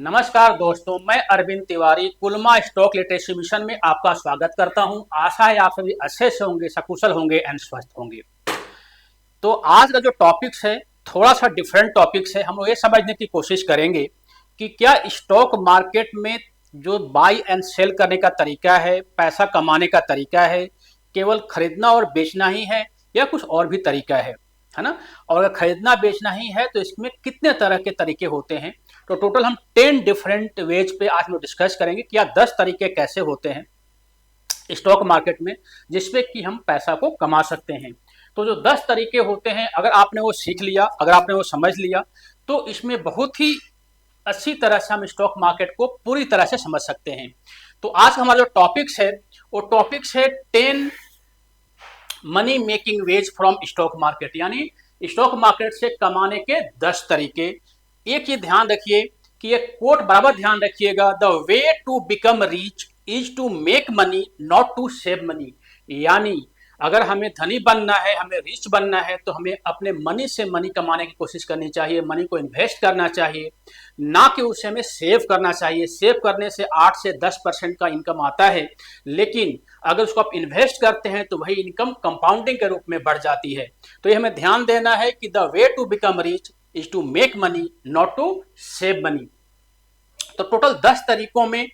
नमस्कार दोस्तों, मैं अरविंद तिवारी कुलमा स्टॉक लिटरेसी मिशन में आपका स्वागत करता हूं। आशा है आप सभी अच्छे से होंगे, सकुशल होंगे एंड स्वस्थ होंगे। तो आज का जो टॉपिक्स है थोड़ा सा डिफरेंट टॉपिक्स है। हम लोग ये समझने की कोशिश करेंगे कि क्या स्टॉक मार्केट में जो बाई एंड सेल करने का तरीका है, पैसा कमाने का तरीका है, केवल खरीदना और बेचना ही है या कुछ और भी तरीका है ना। और अगर खरीदना बेचना ही है तो इसमें कितने तरह के तरीके होते हैं। तो टोटल हम 10 डिफरेंट वेज पे आज हम डिस्कस करेंगे कि 10 तरीके कैसे होते हैं स्टॉक मार्केट में जिसपे कि हम पैसा को कमा सकते हैं। तो जो 10 तरीके होते हैं, अगर आपने वो सीख लिया, अगर आपने वो समझ लिया, तो इसमें बहुत ही अच्छी तरह से हम स्टॉक मार्केट को पूरी तरह से समझ सकते हैं। तो आज हमारा जो टॉपिक्स है वो टॉपिक्स है 10 money making veg from stock market, यानी स्टॉक मार्केट से कमाने के 10 तरीके। एक ही ध्यान रखिए कि ये कोट बराबर ध्यान रखिएगा, the way to become rich is to make money not to save money. यानी अगर हमें धनी बनना है, हमें रिच बनना है, तो हमें अपने मनी से मनी कमाने की कोशिश करनी चाहिए, मनी को इन्वेस्ट करना चाहिए, ना कि उसे हमें सेव करना चाहिए। सेव करने से 8 से 10% का इनकम आता है, लेकिन अगर उसको आप इन्वेस्ट करते हैं तो वही इनकम कंपाउंडिंग के रूप में बढ़ जाती है। तो ये हमें ध्यान देना है कि the way to become rich is to make money not to save money. तो टोटल 10 तरीकों में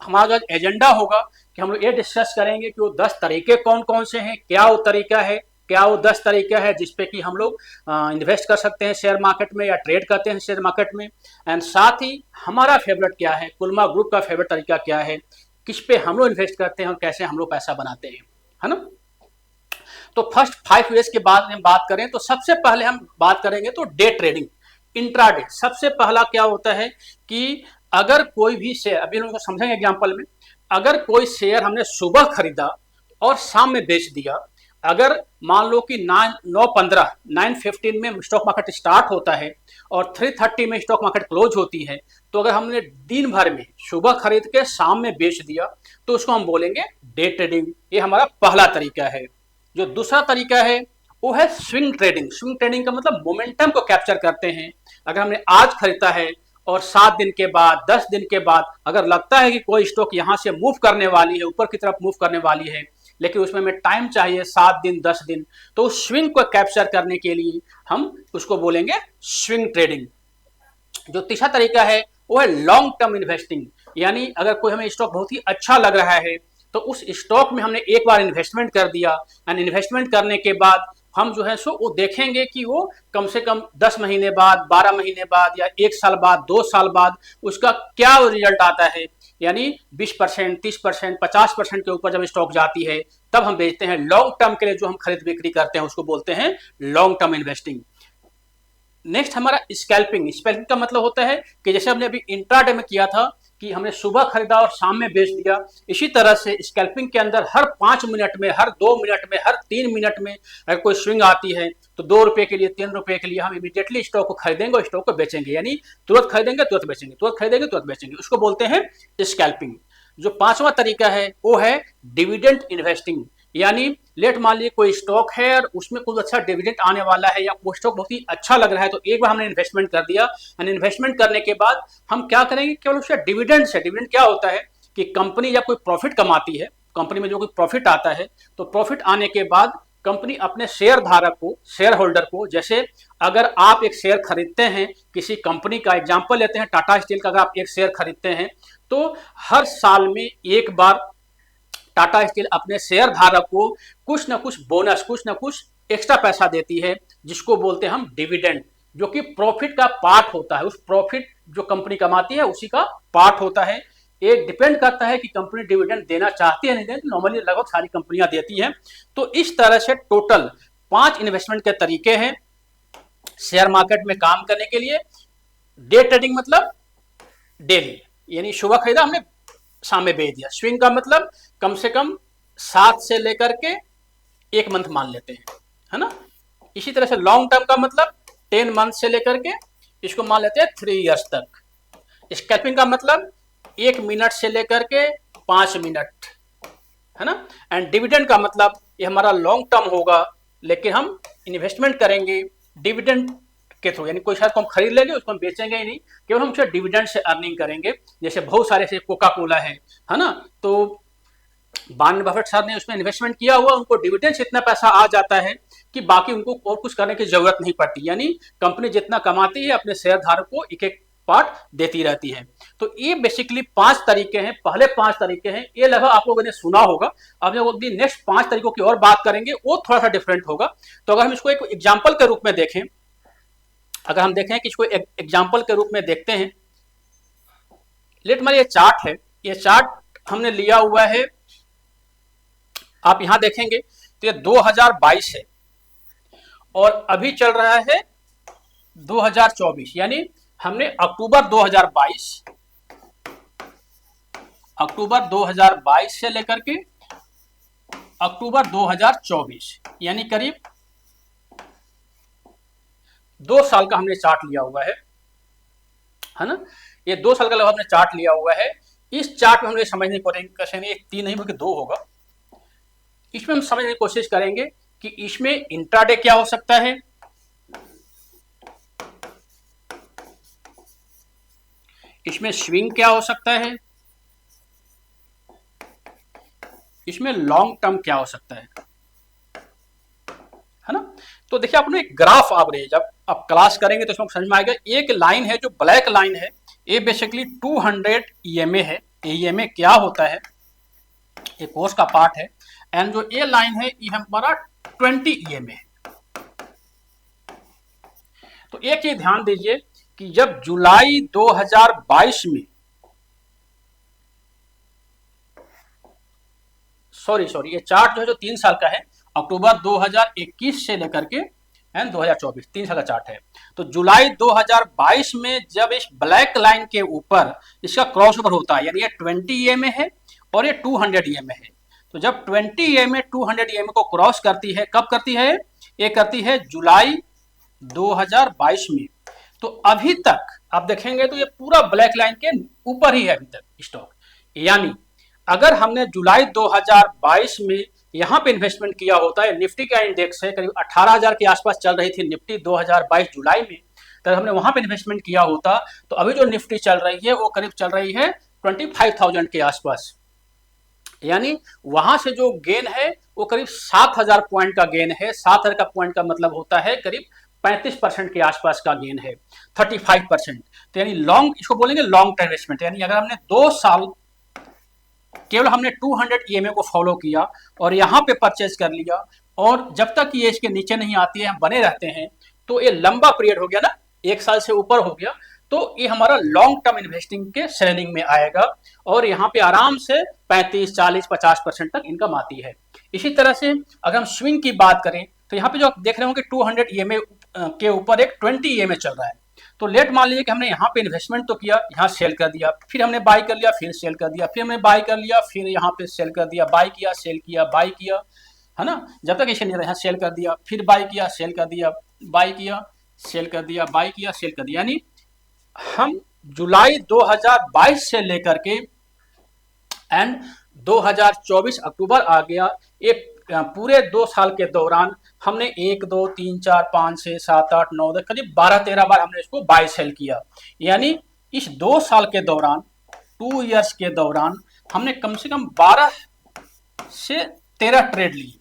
हमारा एजेंडा होगा कि हम लोग ये डिस्कस करेंगे कि वो 10 तरीके कौन कौन से हैं, क्या वो तरीका है, क्या वो 10 तरीका है जिसपे कि हम लोग इन्वेस्ट कर सकते हैं शेयर मार्केट में या ट्रेड करते हैं शेयर मार्केट में। एंड साथ ही हमारा फेवरेट क्या है, कुलमा ग्रुप का फेवरेट तरीका क्या है, किस पे हम लोग इन्वेस्ट करते हैं और कैसे हम लोग पैसा बनाते हैं, है ना। तो फर्स्ट 5 ईयर्स के बाद हम बात करें तो सबसे पहले हम बात करेंगे तो डे ट्रेडिंग, इंट्राडे। सबसे पहला क्या होता है कि अगर कोई भी शेयर, अभी हम समझेंगे एग्जांपल में, अगर कोई शेयर हमने सुबह खरीदा और शाम में बेच दिया, अगर मान लो कि 9:15 में स्टॉक मार्केट स्टार्ट होता है और 3:30 में स्टॉक मार्केट क्लोज होती है, तो अगर हमने दिन भर में सुबह खरीद के शाम में बेच दिया तो उसको हम बोलेंगे डे ट्रेडिंग। ये हमारा पहला तरीका है। जो दूसरा तरीका है वो है स्विंग ट्रेडिंग। स्विंग ट्रेडिंग का मतलब मोमेंटम को कैप्चर करते हैं। अगर हमने आज खरीदा है और 7 दिन के बाद, 10 दिन के बाद अगर लगता है कि कोई स्टॉक यहाँ से मूव करने वाली है, ऊपर की तरफ मूव करने वाली है, लेकिन उसमें हमें टाइम चाहिए 7 दिन 10 दिन, तो उस स्विंग को कैप्चर करने के लिए हम उसको बोलेंगे स्विंग ट्रेडिंग। जो तीसरा तरीका है वो है लॉन्ग टर्म इन्वेस्टिंग, यानी अगर कोई हमें स्टॉक बहुत ही अच्छा लग रहा है तो उस स्टॉक में हमने एक बार इन्वेस्टमेंट कर दिया, एंड इन्वेस्टमेंट करने के बाद हम जो है सो वो देखेंगे कि वो कम से कम 10 महीने बाद, 12 महीने बाद या 1 साल बाद, 2 साल बाद उसका क्या रिजल्ट आता है। यानी 20%, 30%, 50% के ऊपर जब स्टॉक जाती है तब हम बेचते हैं। लॉन्ग टर्म के लिए जो हम खरीद बिक्री करते हैं उसको बोलते हैं लॉन्ग टर्म इन्वेस्टिंग। नेक्स्ट हमारा स्कैल्पिंग। स्कैल्पिंग का मतलब होता है कि जैसे हमने अभी इंट्राडे में किया था कि हमने सुबह खरीदा और शाम में बेच दिया, इसी तरह से स्कैल्पिंग के अंदर हर 5 मिनट में, हर 2 मिनट में, हर 3 मिनट में अगर कोई स्विंग आती है तो 2 रुपए के लिए, 3 रुपए के लिए हम इमीडिएटली स्टॉक को खरीदेंगे और स्टॉक को बेचेंगे। यानी तुरंत खरीदेंगे तुरंत बेचेंगे, तुरंत खरीदेंगे तुरंत बेचेंगे, उसको बोलते हैं स्कैल्पिंग। जो पांचवा तरीका है वो है डिविडेंड इन्वेस्टिंग। यानी लेट मान लीजिए कोई स्टॉक है और उसमें कुछ अच्छा डिविडेंड आने वाला है या कोई स्टॉक बहुत ही अच्छा लग रहा है, तो एक बार हमने इन्वेस्टमेंट कर दिया, एंड इन्वेस्टमेंट करने के बाद हम क्या करेंगे, केवल उसका डिविडेंड से। डिविडेंड क्या होता है कि कंपनी या कोई प्रॉफिट कमाती है, कंपनी में जो कोई प्रॉफिट आता है, तो प्रॉफिट आने के बाद कंपनी अपने शेयर धारक को, शेयर होल्डर को, जैसे अगर आप एक शेयर खरीदते हैं किसी कंपनी का, एग्जांपल लेते हैं टाटा स्टील का, अगर आप एक शेयर खरीदते हैं तो हर साल में एक बार टाटा स्टील अपने शेयर धारक को कुछ ना कुछ बोनस, कुछ ना कुछ एक्स्ट्रा पैसा देती है, जिसको बोलते हैं हम डिविडेंड, जो कि प्रॉफिट का पार्ट होता है। उस प्रॉफिट जो कंपनी कमाती है उसी का पार्ट होता है। ये डिपेंड करता है कि कंपनी डिविडेंड देना चाहती है नहीं देती, नॉर्मली लगभग सारी कंपनियां देती हैं। तो इस तरह से टोटल 5 इन्वेस्टमेंट के तरीके हैं शेयर मार्केट में काम करने के लिए। डे ट्रेडिंग मतलब डेली, यानी सुबह खरीदा हमने शाम में बेच दिया। स्विंग का मतलब कम से कम 7 से लेकर के 1 मंथ मान लेते हैं, है ना। इसी तरह से लॉन्ग टर्म का मतलब 10 मंथ से लेकर के इसको मान लेते हैं 3 इयर्स तक। स्कैल्पिंग का मतलब 1 मिनट से लेकर के 5 मिनट, है ना। एंड डिविडेंड का मतलब ये हमारा लॉन्ग टर्म होगा, लेकिन हम इन्वेस्टमेंट करेंगे, डिविडेंड के थ्रू, यानी कोई शायद को हम खरीद लेंगे, उसको हम बेचेंगे ही नहीं, केवल हम उसे डिविडेंड से अर्निंग करेंगे। जैसे बहुत सारे से कोका कोला है ना, तो वारेन बफेट साहब ने उसमें इन्वेस्टमेंट किया हुआ, उनको डिविडेंड से इतना पैसा आ जाता है कि बाकी उनको और कुछ करने की जरूरत नहीं पड़ती, यानी कंपनी जितना कमाती है अपने शेयर धारक को एक एक पार्ट देती रहती है। तो ये बेसिकली 5 तरीके हैं, पहले 5 तरीके हैं, ये लगभग आप लोगों ने सुना होगा। अब जब नेक्स्ट 5 तरीकों की और बात करेंगे वो थोड़ा सा डिफरेंट होगा। तो अगर हम इसको एक एग्जाम्पल के रूप में देखें, अगर हम देखें कि इसको एक एग्जाम्पल के रूप में देखते हैं, लेट मान ये चार्ट है, ये चार्ट हमने लिया हुआ है, आप यहां देखेंगे तो ये 2022 है और अभी चल रहा है 2024, यानी हमने अक्टूबर 2022 से लेकर के अक्टूबर 2024, यानी करीब 2 साल का हमने चार्ट लिया हुआ है ना। ये 2 साल का लगभग हमने चार्ट लिया हुआ है। इस चार्ट में हमने समझने की कोशिश, 3 नहीं बल्कि 2 होगा, इसमें हम समझने की कोशिश करेंगे कि इसमें इंट्राडे क्या हो सकता है, इसमें स्विंग क्या हो सकता है, इसमें लॉन्ग टर्म क्या हो सकता है ना। तो देखिए आपने एक ग्राफ एवरेज जब आप क्लास करेंगे तो इसमें समझ में आएगा। एक लाइन है जो ब्लैक लाइन है, ये बेसिकली 200 EMA है। EMA क्या होता है, ये कोर्स का पार्ट है। एंड जो ये लाइन है ये हमारा 20 EMA है। तो एक चीज ध्यान दीजिए कि जब जुलाई 2022 में सॉरी ये चार्ट जो है जो 3 साल का है, अक्टूबर 2021 से लेकर के एंड 2024, 3 साल का चार्ट है। तो जुलाई 2022 में जब इस ब्लैक लाइन के ऊपर इसका क्रॉस ओवर होता है, यानी ये 20 EMA है और ये 200 EMA है। तो जब 20 EMA 200 EMA को क्रॉस करती है, कब करती है, ये करती है जुलाई 2022 में। तो अभी तक आप देखेंगे तो ये पूरा ब्लैक लाइन के ऊपर ही है अभी तक स्टॉक। यानी अगर हमने जुलाई 2022 में यहां पे इन्वेस्टमेंट किया होता है, निफ्टी का इंडेक्स है करीब 18,000 के आसपास चल रही थी निफ्टी 2022 जुलाई में, तो हमने वहां पे इन्वेस्टमेंट किया होता तो अभी जो निफ्टी चल रही है वो करीब चल रही है 25,000 के आसपास। यानी वहां से जो गेन है वो करीब 7,000 पॉइंट का गेन है। 7,000 का पॉइंट का मतलब होता है करीब 35% के आसपास का गेन है, 35%। तो यानी लॉन्ग, इसको बोलेंगे लॉन्ग टर्म इन्वेस्टमेंट। यानी अगर हमने 2 साल केवल हमने 200 EMA को फॉलो किया और यहाँ पे परचेज कर लिया और जब तक ये इसके नीचे नहीं आती है, हम बने रहते हैं, तो ये लंबा पीरियड हो गया ना, 1 साल से ऊपर हो गया, तो ये हमारा लॉन्ग टर्म इन्वेस्टिंग के श्रेणी में आएगा और यहाँ पे आराम से 35, 40, 50% तक इनकम आती है। इसी तरह से अगर हम स्विंग की बात करें तो यहाँ पे जो आप देख रहे होंगे 200 EMA के ऊपर एक 20 EMA चल रहा है। तो लेट मान लीजिए कि हमने यहाँ पे इन्वेस्टमेंट तो किया, यहाँ सेल कर दिया, फिर हमने बाई कर लिया, फिर सेल कर दिया, फिर हमने बाई कर लिया, फिर यहाँ पे सेल कर दिया, बाई किया, सेल किया, बाई किया, है ना। जब तक इसे नहीं रहा, सेल कर दिया, फिर बाई किया, सेल कर दिया, बाई किया, सेल कर दिया, बाई किया, सेल कर दिया। यानी हम जुलाई 2022 से लेकर के एंड 2024 अक्टूबर आ गया, एक पूरे 2 साल के दौरान हमने 1, 2, 3, 4, 5, 6, 7, 8, 9, 10 करीब 12-13 बार हमने इसको बाय सेल किया। यानी इस 2 साल के दौरान, 2 इयर्स के दौरान हमने कम से कम 12 से 13 ट्रेड लिए।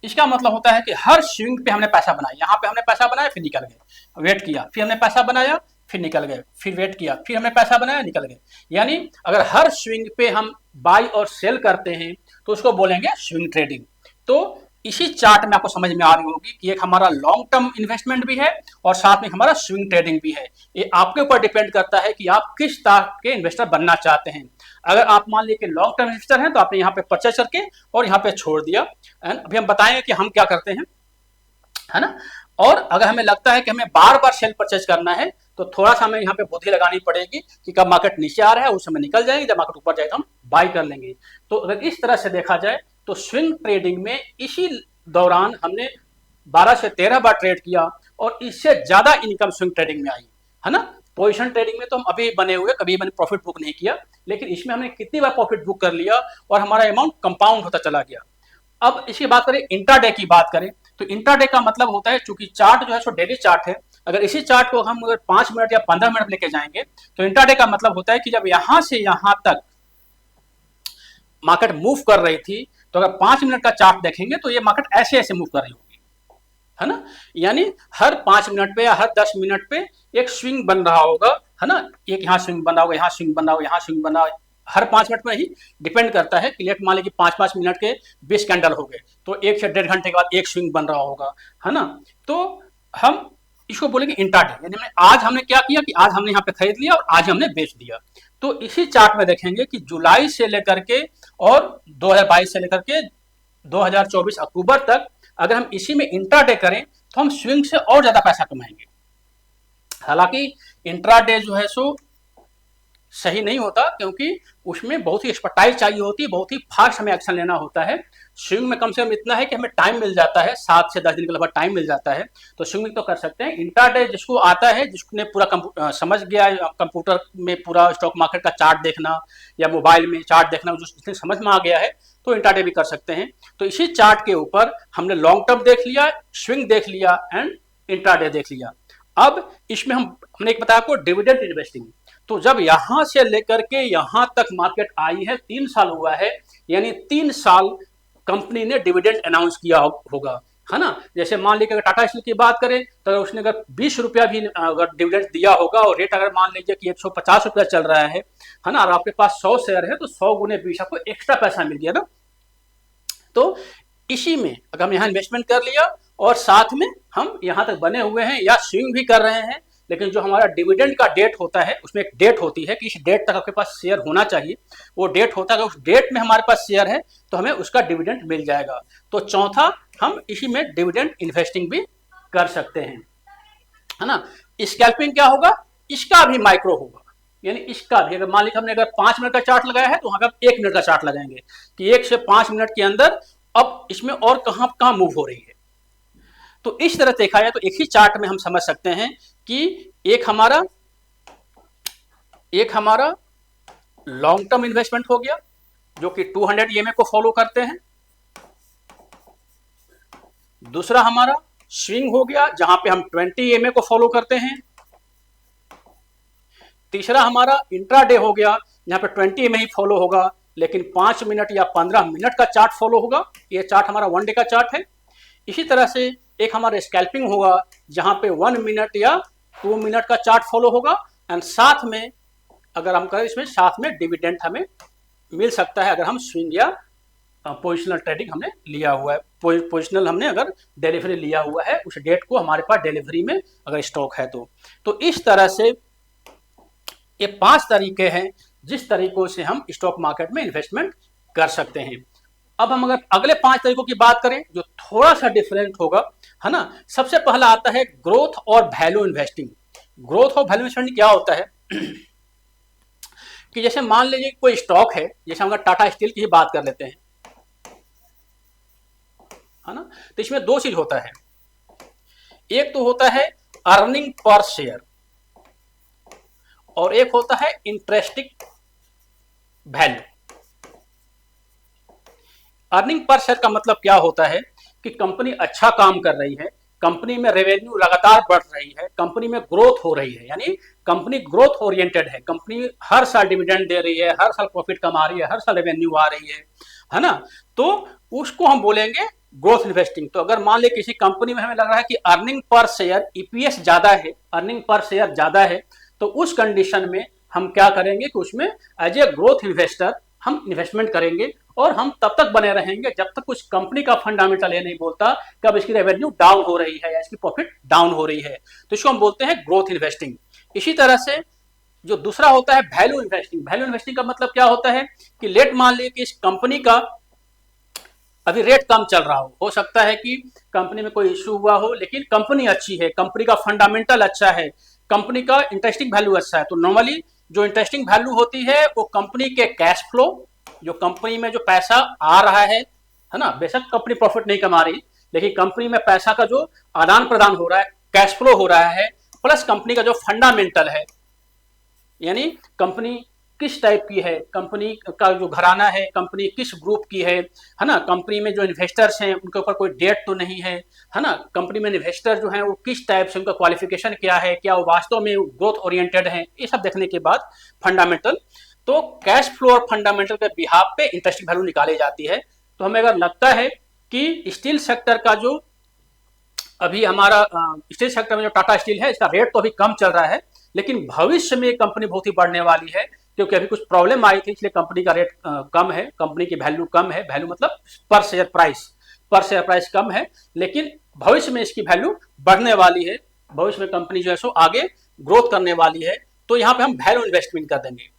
इसका मतलब होता है कि हर स्विंग पे हमने पैसा बनाया। यहाँ पे हमने पैसा बनाया, फिर निकल गए, वेट किया, फिर हमने पैसा बनाया, फिर निकल गए, फिर वेट किया, फिर हमने पैसा बनाया, निकल गए। यानी अगर हर स्विंग पे हम बाय और सेल करते हैं तो उसको बोलेंगे स्विंग ट्रेडिंग। तो इसी चार्ट में आपको समझ में आ रही होगी कि एक हमारा लॉन्ग टर्म इन्वेस्टमेंट भी है और साथ में हमारा स्विंग ट्रेडिंग भी है। ये आपके ऊपर डिपेंड करता है कि आप किस तरह के इन्वेस्टर बनना चाहते हैं। अगर आप मान लीजिए कि लॉन्ग टर्म इन्वेस्टर हैं तो आपने यहाँ पे परचेज करके और यहाँ पे छोड़ दिया। अभी हम बताएंगे कि हम क्या करते हैं, है ना। और अगर हमें लगता है कि हमें बार बार सेल परचेज करना है तो थोड़ा सा हमें यहाँ पे बुद्धि लगानी पड़ेगी कि कब मार्केट नीचे आ रहा है उस समय निकल जाएंगे, जब मार्केट ऊपर जाए तो हम बाई कर लेंगे। तो अगर इस तरह से देखा जाए तो स्विंग ट्रेडिंग में इसी दौरान हमने 12 से 13 बार ट्रेड किया और इससे ज्यादा इनकम स्विंग ट्रेडिंग में आई, है ना। पोजीशन ट्रेडिंग में तो हम अभी बने हुए, कभी मैंने प्रॉफिट बुक नहीं किया, लेकिन इसमें हमने कितनी बार प्रॉफिट बुक कर लिया और हमारा अमाउंट कंपाउंड होता चला गया। अब इसकी बात करें, इंट्राडे की बात करें तो इंट्राडे का मतलब होता है, चूंकि चार्ट जो है सो डेली चार्ट है, अगर इसी चार्ट को हम अगर 5 मिनट या 15 मिनट लेके जाएंगे तो इंट्राडे का मतलब होता है कि जब यहां से यहां तक मार्केट मूव कर रही थी, तो अगर 5 मिनट का चार्ट देखेंगे तो ये मार्केट ऐसे ऐसे मूव कर रही होगी, है ना। यानी हर 5 मिनट पे या हर 10 मिनट पे एक स्विंग बन रहा होगा, है ना। एक यहाँ स्विंग बन रहा होगा, यहाँ स्विंग बन रहा होगा, यहाँ स्विंग बन रहा होगा, हर 5 मिनट में ही डिपेंड करता है कि लेट मान लीजिए 5-5 मिनट के 20 कैंडल हो गए, तो 1 से 1.5 घंटे के बाद एक स्विंग बन रहा होगा, है ना। तो हम इसको बोलेंगे इंट्राडे, यानी आज हमने क्या किया कि आज हमने यहाँ पे खरीद लिया और आज हमने बेच दिया। तो इसी चार्ट में देखेंगे कि जुलाई से लेकर के और 2022 से लेकर के 2024 अक्टूबर तक अगर हम इसी में इंट्राडे करें तो हम स्विंग से और ज्यादा पैसा कमाएंगे। हालांकि इंट्राडे जो है सो सही नहीं होता, क्योंकि उसमें बहुत ही एक्सपर्टाइज चाहिए होती है, बहुत ही फास्ट हमें एक्शन लेना होता है। स्विंग में कम से कम इतना है कि हमें टाइम मिल जाता है, 7 से 10 दिन के लगभग टाइम मिल जाता है, तो स्विंग तो कर सकते हैं। इंट्राडे जिसको आता है, जिसने पूरा समझ गया कंप्यूटर में पूरा स्टॉक मार्केट का चार्ट देखना या मोबाइल में चार्ट देखना, जिसने समझ में आ गया है तो इंट्राडे भी कर सकते हैं। तो इसी चार्ट के ऊपर हमने लॉन्ग टर्म देख लिया, स्विंग देख लिया एंड इंट्राडे देख लिया। अब इसमें हमने एक बताया आपको डिविडेंड इन्वेस्टिंग। तो जब यहां से लेकर के यहां तक मार्केट आई है, 3 साल हुआ है, यानी 3 साल कंपनी ने डिविडेंड अनाउंस किया होगा, है ना। जैसे मान लीजिए अगर टाटा स्टील की बात करें तो उसने अगर 20 रुपया भी अगर डिविडेंड दिया होगा और रेट अगर मान लीजिए कि 150 रुपया चल रहा है ना, और आपके पास 100 शेयर है तो 100 गुने 20 आपको एक्स्ट्रा पैसा मिल गया ना। तो इसी में अगर हम यहाँ इन्वेस्टमेंट कर लिया और साथ में हम यहाँ तक बने हुए हैं या स्विंग भी कर रहे हैं, लेकिन जो हमारा डिविडेंड का डेट होता है उसमें एक डेट होती है कि इस डेट तक आपके पास शेयर होना चाहिए, वो डेट होता है, उस डेट में हमारे पास शेयर है तो हमें उसका डिविडेंड मिल जाएगा। तो चौथा, हम इसी में डिविडेंड इन्वेस्टिंग भी कर सकते हैं, है ना। स्कैल्पिंग क्या होगा, इसका भी माइक्रो होगा, यानी इसका भी अगर मान लीजिए हमने अगर 5 मिनट का चार्ट लगाया है तो वहां पर 1 मिनट का चार्ट लगाएंगे कि 1 से 5 मिनट के अंदर अब इसमें और कहां मूव हो रही है। तो इस तरह देखा जाए तो एक ही चार्ट में हम समझ सकते हैं कि एक हमारा लॉन्ग टर्म इन्वेस्टमेंट हो गया जो कि 200 EMA को फॉलो करते हैं, दूसरा हमारा स्विंग हो गया जहां पे हम 20 EMA को फॉलो करते हैं, तीसरा हमारा इंट्राडे हो गया जहां पे 20 EMA ही फॉलो होगा लेकिन 5 मिनट या 15 मिनट का चार्ट फॉलो होगा, ये चार्ट हमारा 1 डे का चार्ट है। इसी तरह से एक हमारा स्कैल्पिंग होगा जहां पे 1 मिनट या 2 मिनट का चार्ट फॉलो होगा एंड साथ में अगर हम करें इसमें साथ में डिविडेंड हमें मिल सकता है अगर हम स्विंग या पोजिशनल ट्रेडिंग हमने लिया हुआ है, पोजिशनल हमने अगर डिलीवरी लिया हुआ है उस डेट को हमारे पास डिलीवरी में अगर स्टॉक है तो इस तरह से ये 5 तरीके हैं जिस तरीकों से हम स्टॉक मार्केट में इन्वेस्टमेंट कर सकते हैं। अब हम अगर अगले 5 तरीकों की बात करें जो थोड़ा सा डिफरेंट होगा, है ना। सबसे पहला आता है ग्रोथ और वैल्यू इन्वेस्टिंग। ग्रोथ और वैल्यू इन्वेस्टिंग क्या होता है कि जैसे मान लीजिए कोई स्टॉक है, जैसे हम अगर टाटा स्टील की ही बात कर लेते हैं, है ना। तो इसमें 2 चीज होता है, एक तो होता है अर्निंग पर शेयर और एक होता है interesting value. Earning per share का मतलब क्या होता है कि कंपनी अच्छा काम कर रही है, कंपनी में रेवेन्यू लगातार बढ़ रही है, कंपनी में ग्रोथ हो रही है, यानी कंपनी ग्रोथ ओरिएंटेड है, कंपनी हर साल डिविडेंड दे रही है, हर साल प्रॉफिट कमा रही है, हर साल रेवेन्यू आ रही है ना। तो उसको हम बोलेंगे ग्रोथ इन्वेस्टिंग। तो अगर मान ले किसी कंपनी में हमें लग रहा है कि अर्निंग पर शेयर ईपीएस ज्यादा है, अर्निंग पर शेयर ज्यादा है, तो उस कंडीशन में हम क्या करेंगे कि उसमें एज ए ग्रोथ इन्वेस्टर हम इन्वेस्टमेंट करेंगे और हम तब तक बने रहेंगे जब तक कुछ कंपनी का फंडामेंटल ये नहीं बोलता कब इसकी रेवेन्यू डाउन हो रही है या इसकी प्रॉफिट डाउन हो रही है, तो इसको हम बोलते हैं ग्रोथ इन्वेस्टिंग। इसी तरह से जो दूसरा होता है वैल्यू इन्वेस्टिंग। वैल्यू इन्वेस्टिंग का मतलब क्या होता है कि लेट मान लीजिए कि इस कंपनी का अभी रेट कम चल रहा हो सकता है कि कंपनी में कोई इश्यू हुआ हो लेकिन कंपनी अच्छी है, कंपनी का फंडामेंटल अच्छा है, कंपनी का इंटरेस्टिंग वैल्यू अच्छा है। तो नॉर्मली जो इंटरेस्टिंग वैल्यू होती है वो कंपनी के कैश फ्लो, जो कंपनी में जो पैसा आ रहा है ना, बेशक कंपनी प्रॉफिट नहीं कमा रही लेकिन कंपनी में पैसा का जो आदान प्रदान हो रहा है, कैश फ्लो हो रहा है, प्लस कंपनी का जो फंडामेंटल है, यानी कंपनी किस टाइप की है, कंपनी का जो घराना है, कंपनी किस ग्रुप की है ना, कंपनी में जो इन्वेस्टर्स हैं उनके ऊपर कोई डेट तो नहीं है ना, कंपनी में इन्वेस्टर जो हैं वो किस टाइप से, उनका क्वालिफिकेशन क्या है, क्या वो वास्तव में ग्रोथ ओरिएंटेड है, ये सब देखने के बाद फंडामेंटल, तो कैश फ्लो और फंडामेंटल के बिहाफ पे इंटरेस्टिंग वैल्यू निकाली जाती है। तो हमें अगर लगता है कि स्टील सेक्टर का जो अभी हमारा स्टील सेक्टर में जो टाटा स्टील है इसका रेट तो अभी कम चल रहा है, लेकिन भविष्य में कंपनी बहुत ही बढ़ने वाली है, क्योंकि अभी कुछ प्रॉब्लम आई थी इसलिए कंपनी का रेट कम है, कंपनी की वैल्यू कम है, वैल्यू मतलब पर शेयर प्राइस कम है, लेकिन भविष्य में इसकी वैल्यू बढ़ने वाली है, भविष्य में कंपनी जो है सो आगे ग्रोथ करने वाली है। तो यहाँ पे हम वैल्यू इन्वेस्टमेंट कर देंगे,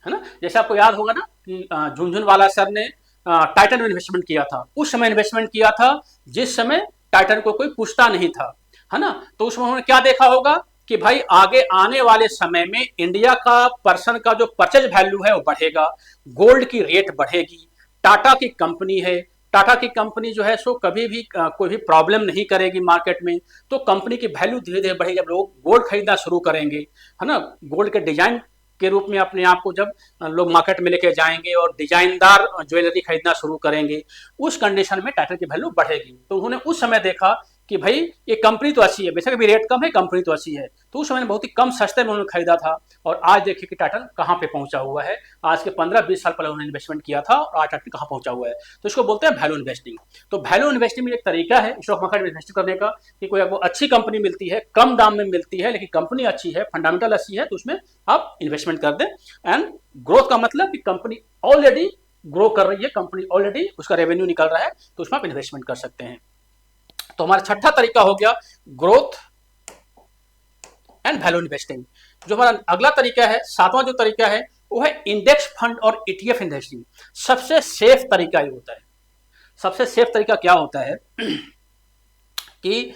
है ना। जैसे आपको याद होगा ना कि झुनझुनवाला सर ने टाइटन में इन्वेस्टमेंट किया था, उस समय इन्वेस्टमेंट किया था जिस समय टाइटन को कोई पूछता नहीं था, है ना। तो उसमें उन्होंने क्या देखा होगा कि भाई आगे आने वाले समय में इंडिया का पर्सन का जो परचेज वैल्यू है वो बढ़ेगा, गोल्ड की रेट बढ़ेगी, टाटा की कंपनी है, टाटा की कंपनी जो है सो कभी भी कोई भी प्रॉब्लम नहीं करेगी मार्केट में, तो कंपनी की वैल्यू धीरे धीरे बढ़ेगी। जब लोग गोल्ड खरीदना शुरू करेंगे, है ना, गोल्ड के डिजाइन के रूप में अपने आप को जब लोग मार्केट में लेके जाएंगे और डिजाइनदार ज्वेलरी खरीदना शुरू करेंगे, उस कंडीशन में टाटा की वैल्यू बढ़ेगी। तो उन्होंने उस समय देखा कि भाई ये कंपनी तो अच्छी है, बेशक अभी रेट कम है, कंपनी तो अच्छी है, तो उस समय बहुत ही कम सस्ते में उन्होंने खरीदा था। और आज देखिए कि टाटा कहाँ पे पहुंचा हुआ है, आज के 15-20 साल पहले उन्होंने इन्वेस्टमेंट किया था और आज टाटा कहाँ पहुंचा हुआ है। तो इसको बोलते हैं वैल्यू इन्वेस्टिंग। तो वैल्यू इन्वेस्टिंग एक तरीका है स्टॉक मार्केट में इन्वेस्ट करने का, कि कोई आपको अच्छी कंपनी मिलती है, कम दाम में मिलती है, लेकिन कंपनी अच्छी है, फंडामेंटल अच्छी है, तो उसमें आप इन्वेस्टमेंट कर दें। एंड ग्रोथ का मतलब कि कंपनी ऑलरेडी ग्रो कर रही है, कंपनी ऑलरेडी उसका रेवेन्यू निकल रहा है, तो उसमें आप इन्वेस्टमेंट कर सकते हैं। तो हमारा छठा तरीका हो गया ग्रोथ एंड वैल्यू इन्वेस्टिंग। जो हमारा अगला तरीका है, सातवां जो तरीका है वो है इंडेक्स फंड और ईटीएफ इन्वेस्टिंग। सबसे सेफ तरीका ये होता है। सबसे सेफ तरीका क्या होता है कि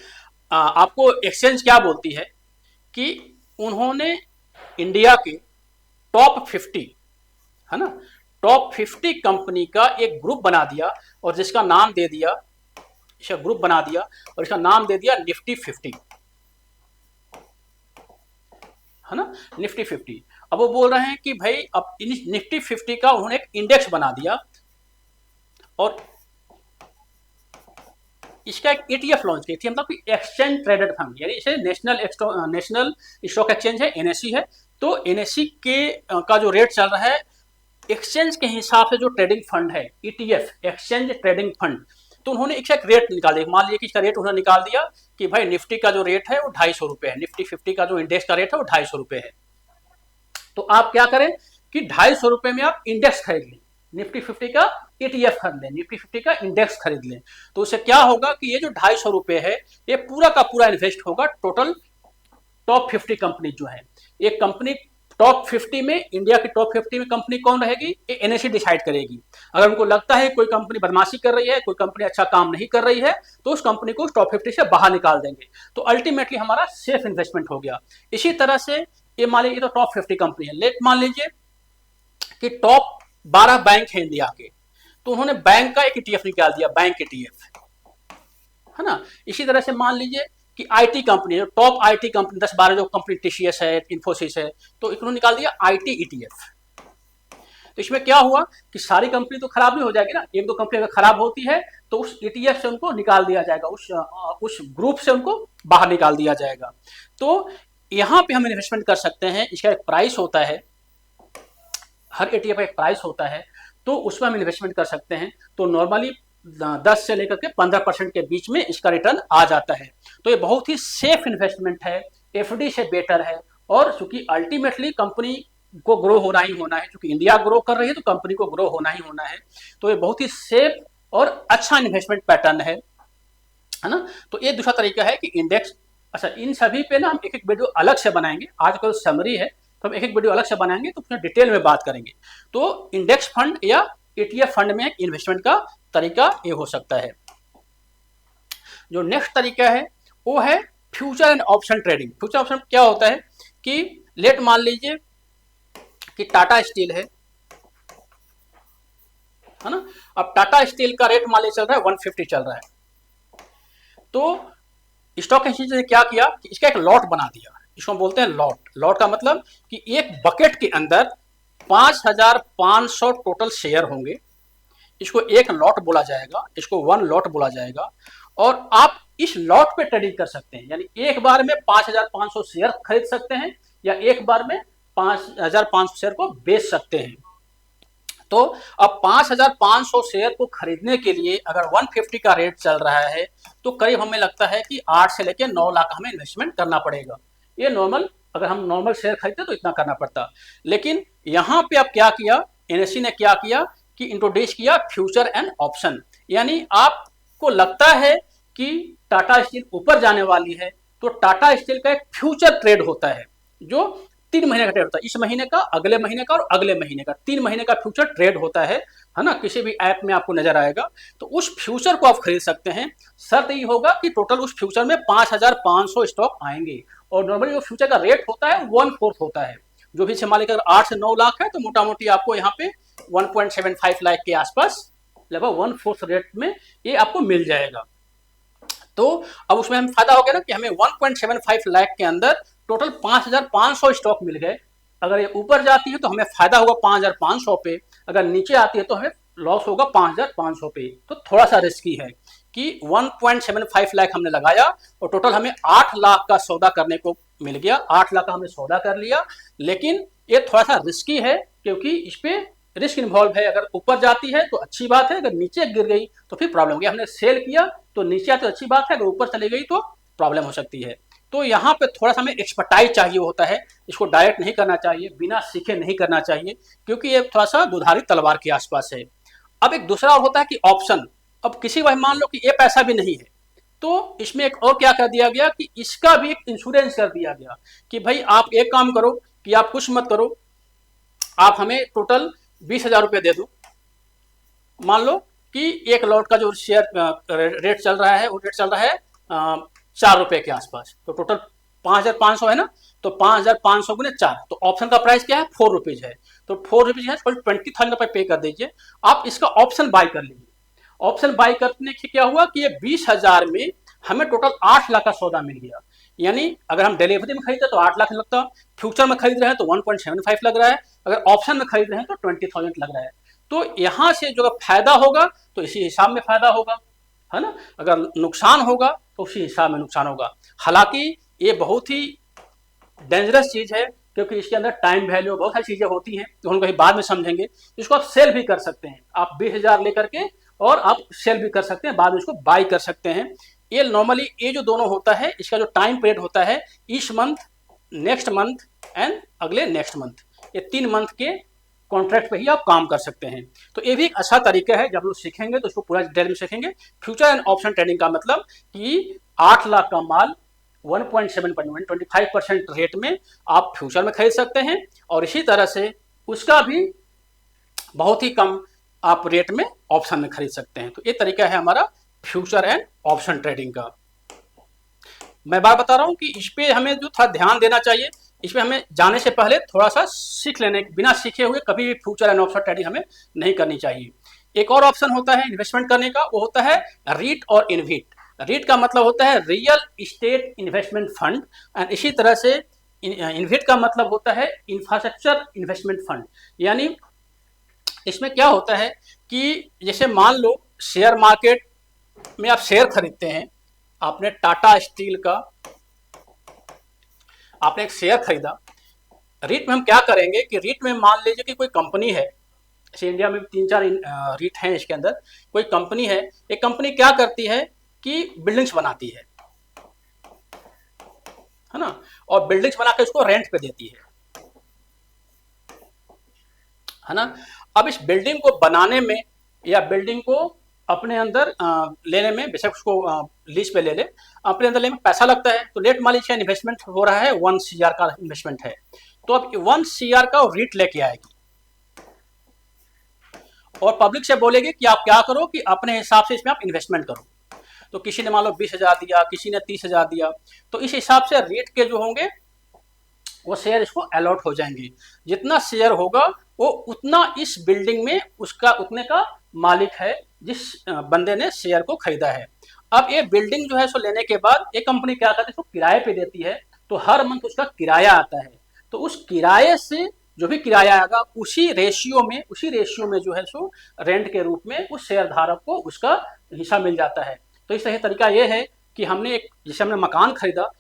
आपको एक्सचेंज क्या बोलती है कि उन्होंने इंडिया के टॉप 50, है ना, टॉप 50 कंपनी का एक ग्रुप बना दिया और जिसका नाम दे दिया, इसका ग्रुप बना दिया और इसका नाम दे दिया निफ्टी 50, है ना, निफ्टी 50। अब वो बोल रहे हैं कि भाई अब निफ्टी 50 का उन्होंने एक इंडेक्स बना दिया और इसका एक ETF लॉन्च की थी, मतलब कि एक्सचेंज ट्रेडेड फंड, यानी इसे नेशनल स्टॉक एक्सचेंज है, NSE है। तो NSE के का जो रेट चल रहा है एक्सचेंज के हिसाब से, जो ट्रेडिंग फंड है ETF एक्सचेंज ट्रेडिंग फंड, तो उन्होंने एक रेट निकाल दिया। मान लीजिए कि इसका रेट उन्होंने निकाल दिया कि भाई निफ्टी का जो रेट है वो 250 रुपये है, निफ्टी 50 का जो इंडेक्स का रेट है वो 250 रुपये है। तो आप क्या करें कि 250 रुपये में आप इंडेक्स खरीद लें, निफ्टी 50 का ETF खरीद लें, निफ्टी 50 का इंडेक्स खरीद लें। तो उससे क्या होगा कि ये जो 250 रुपये है ये पूरा का पूरा इन्वेस्ट होगा टोटल टॉप 50 कंपनी जो है। एक कंपनी टॉप 50 में, इंडिया की टॉप 50 में कंपनी कौन रहेगी, ये NSE डिसाइड करेगी। अगर उनको लगता है कोई कंपनी बदमाशी कर रही है, कोई कंपनी अच्छा काम नहीं कर रही है, तो उस कंपनी को टॉप 50 से बाहर निकाल देंगे। तो अल्टीमेटली हमारा सेफ इन्वेस्टमेंट हो गया। इसी तरह से ये मान लीजिए तो टॉप 50 कंपनी है, लेट मान लीजिए कि टॉप 12 बैंक है इंडिया के, तो उन्होंने बैंक का एक ETF निकाल दिया, बैंक ETF, है ना। इसी तरह से मान लीजिए कि IT company, top IT company 10-12 जो कंपनी TCS है, इन्फोसिस है, तो इन्होंने निकाल दिया IT ETF। तो इसमें क्या हुआ कि सारी कंपनी तो खराब नहीं हो जाएगी ना, एक दो कंपनी अगर खराब होती है तो उस ETF से उनको निकाल दिया जाएगा, उस ग्रुप से उनको बाहर निकाल दिया जाएगा। तो यहाँ पे हम इन्वेस्टमेंट कर सकते हैं। इसका एक प्राइस होता है, हर ETF का एक प्राइस होता है, तो उसमें हम इन्वेस्टमेंट कर सकते हैं। तो नॉर्मली 10 से लेकर के 15% के बीच में इसका रिटर्न आ जाता है। तो ये बहुत ही सेफ इन्वेस्टमेंट है, FD से बेटर है। और चूंकि अल्टीमेटली कंपनी को ग्रो होना ही होना है, क्योंकि इंडिया ग्रो कर रही है तो कंपनी को ग्रो होना ही होना है। तो ये बहुत ही सेफ और अच्छा इन्वेस्टमेंट पैटर्न है ना। तो ये दूसरा तरीका है कि इंडेक्स। अच्छा, इन सभी पे ना हम एक वीडियो अलग से बनाएंगे, आज का समरी है तो हम एक वीडियो अलग से बनाएंगे, तो उसमें डिटेल में बात करेंगे। तो इंडेक्स फंड या ETF फंड में इन्वेस्टमेंट का तरीका ये हो सकता है। जो नेक्स्ट तरीका है वो है future and option trading. Future option क्या होता है कि लेट मान लीजिए कि टाटा स्टील है ना। अब टाटा स्टील का रेट मान लीजिए चल रहा है 150 चल रहा है। तो स्टॉक एक्सचेंज ने क्या किया कि इसका एक लॉट बना दिया, इसको हम बोलते हैं लॉट। लॉट का मतलब कि एक बकेट के अंदर 5,500 टोटल शेयर होंगे, इसको एक लॉट बोला जाएगा, इसको वन लॉट बोला जाएगा। और आप इस लॉट पे ट्रेडिंग कर सकते हैं, यानी एक बार में 5,500 शेयर खरीद सकते हैं या एक बार में 5,500 शेयर को बेच सकते हैं। तो अब 5,500 शेयर को खरीदने के लिए अगर 150 का रेट चल रहा है तो करीब हमें लगता है कि 8 से लेकर 9 लाख हमें इन्वेस्टमेंट करना पड़ेगा। ये नॉर्मल, अगर हम नॉर्मल शेयर खरीदते तो इतना करना पड़ता। लेकिन यहाँ पे अब क्या किया, एनएससी ने क्या किया कि इंट्रोड्यूस किया फ्यूचर एंड ऑप्शन। यानी आपको लगता है कि टाटा स्टील ऊपर जाने वाली है तो टाटा स्टील का एक फ्यूचर ट्रेड होता है जो 3 महीने का ट्रेड होता है, इस महीने का, अगले महीने का और अगले महीने का, 3 महीने का फ्यूचर ट्रेड होता है ना। किसी भी ऐप में आपको नजर आएगा तो उस फ्यूचर को आप खरीद सकते हैं। शर्त ये होगा कि टोटल उस फ्यूचर में 5,500 स्टॉक आएंगे और नॉर्मली जो फ्यूचर का रेट होता है 1/4 होता है। जो भी मान लीजिए अगर 8 से 9 लाख है तो मोटा मोटी आपको यहाँ पे 1.75 लाख के आसपास लगभग 1/4 रेट में ये आपको मिल जाएगा। तो अब उसमें हमें फायदा हो गया ना कि हमें 1.75 लाख के अंदर टोटल 5,500 स्टॉक मिल गए। अगर ये ऊपर जाती है तो हमें फायदा होगा 5,500 पे, अगर नीचे आती है तो हमें लॉस होगा 5,500 पे। तो थोड़ा सा रिस्की है कि 1.75 लाख हमने लगाया और टोटल हमें 8 लाख का सौदा करने को मिल गया। 8 लाख का हमने सौदा कर लिया, लेकिन ये थोड़ा सा रिस्की है क्योंकि इस पे रिस्क इन्वॉल्व है। अगर ऊपर जाती है तो अच्छी बात है, अगर नीचे गिर गई तो फिर प्रॉब्लम होगी। हमने सेल किया तो नीचे आती तो अच्छी बात है, अगर ऊपर चली गई तो प्रॉब्लम हो सकती है। तो यहाँ पे थोड़ा सा हमें एक्सपर्टाइज चाहिए होता है, इसको डायरेक्ट नहीं करना चाहिए, बिना सीखे नहीं करना चाहिए क्योंकि ये थोड़ा सा दुधारी तलवार के आसपास है। अब एक दूसरा और होता है कि ऑप्शन। अब किसी भाई मान लो कि ये पैसा भी नहीं है तो इसमें एक और क्या कर दिया गया कि इसका भी एक इंश्योरेंस कर दिया गया कि भाई आप एक काम करो कि आप कुछ मत करो, आप हमें टोटल 20,000 रुपये दे दो। मान लो कि एक लॉट का जो शेयर रेट चल रहा है वो रेट चल रहा है 4 रुपए के आसपास, तो टोटल 5,500 है ना, तो 5,500 गुने 4, तो ऑप्शन का प्राइस क्या है 4 रुपीज है। तो 4 रुपीज है, 20,000 रुपये पे कर दीजिए, आप इसका ऑप्शन बाय कर लीजिए। ऑप्शन बाय करने से क्या हुआ कि ये 20,000 में हमें टोटल 8 लाख का सौदा मिल गया। यानी अगर हम डिलीवरी में खरीदते तो 8 लाख लगता, फ्यूचर में खरीद रहे हैं तो 1.75 लग रहा है, अगर ऑप्शन में खरीद रहे हैं तो 20,000 लग रहा है। तो यहाँ से जो फायदा होगा तो इसी हिसाब में फायदा होगा, है ना। अगर नुकसान होगा तो उसी हिसाब में नुकसान होगा। हालांकि ये बहुत ही डेंजरस चीज है क्योंकि इसके अंदर टाइम वैल्यू बहुत सारी चीजें होती हैं तो हम कहीं बाद में समझेंगे। इसको आप सेल भी कर सकते हैं, आप 20,000 लेकर के और आप सेल भी कर सकते हैं, बाद में इसको बाय कर सकते हैं। ये नॉर्मली ये जो दोनों होता है इसका जो टाइम पीरियड होता है इस मंथ, नेक्स्ट मंथ एंड अगले नेक्स्ट मंथ, ये 3 मंथ के कॉन्ट्रैक्ट पे ही आप काम कर सकते हैं। तो ये भी एक अच्छा तरीका है, जब लोग सीखेंगे तो इसको पूरा डिटेल में सीखेंगे। फ्यूचर एंड ऑप्शन ट्रेडिंग का मतलब कि 8 लाख का माल 1.7% 25% रेट में आप फ्यूचर में खरीद सकते हैं और इसी तरह से उसका भी बहुत ही कम आप रेट में ऑप्शन में खरीद सकते हैं। तो ये तरीका है हमारा फ्यूचर एंड ऑप्शन ट्रेडिंग का। मैं बार बता रहा हूं कि इस पे हमें जो था ध्यान देना चाहिए, इसमें हमें जाने से पहले थोड़ा सा सीख लेने, बिना सीखे हुए कभी भी फ्यूचर एंड ऑप्शन ट्रेडिंग हमें नहीं करनी चाहिए। एक और ऑप्शन होता है इन्वेस्टमेंट करने का, वो होता है रीट और इनविट। रीट का मतलब होता है real estate investment fund and इसी तरह से इनविट का मतलब होता है इंफ्रास्ट्रक्चर इन्वेस्टमेंट फंड। यानी इसमें क्या होता है कि जैसे मान लो शेयर मार्केट में आप शेयर खरीदते हैं, आपने टाटा स्टील का आपने एक शेयर खरीदा। रीट में हम क्या करेंगे कि रीट में मान लीजिए कि कोई कंपनी है, जैसे इंडिया में 3-4 रीट हैं, इसके अंदर कोई कंपनी है, एक कंपनी क्या करती है कि बिल्डिंग्स बनाती है ना, और बिल्डिंग्स बना के उसको रेंट पे देती है ना। अब इस बिल्डिंग को बनाने में या बिल्डिंग को अपने अंदर लेने में, बेशक उसको लीज पे ले ले, अपने अंदर लेने में पैसा लगता है। तो लेट मान लीजिए इन्वेस्टमेंट हो रहा है 1 CR का इन्वेस्टमेंट है, तो अब 1 CR का रीट लेके आएगी और पब्लिक से बोलेगी कि आप क्या करो कि अपने हिसाब से इसमें आप इन्वेस्टमेंट करो। तो किसी ने मान लो 20,000 दिया, किसी ने 30,000 दिया, तो इस हिसाब से रीट के जो होंगे वो शेयर इसको अलॉट हो जाएंगे। जितना शेयर होगा वो उतना इस बिल्डिंग में उसका उतने का मालिक है जिस बंदे ने शेयर को खरीदा है। अब ये बिल्डिंग जो है सो लेने के बाद एक कंपनी क्या करती है, इसको किराए पे देती है। तो हर मंथ उसका किराया आता है। तो उस किराए से जो भी किराया आएगा उसी रेशियो में जो है सो रेंट के रूप में उस शेयर धारक को उसका हिस्सा मिल जाता है। तो इस तरह तरीका ये है कि हमने एक, जैसे हमने मकान खरीदा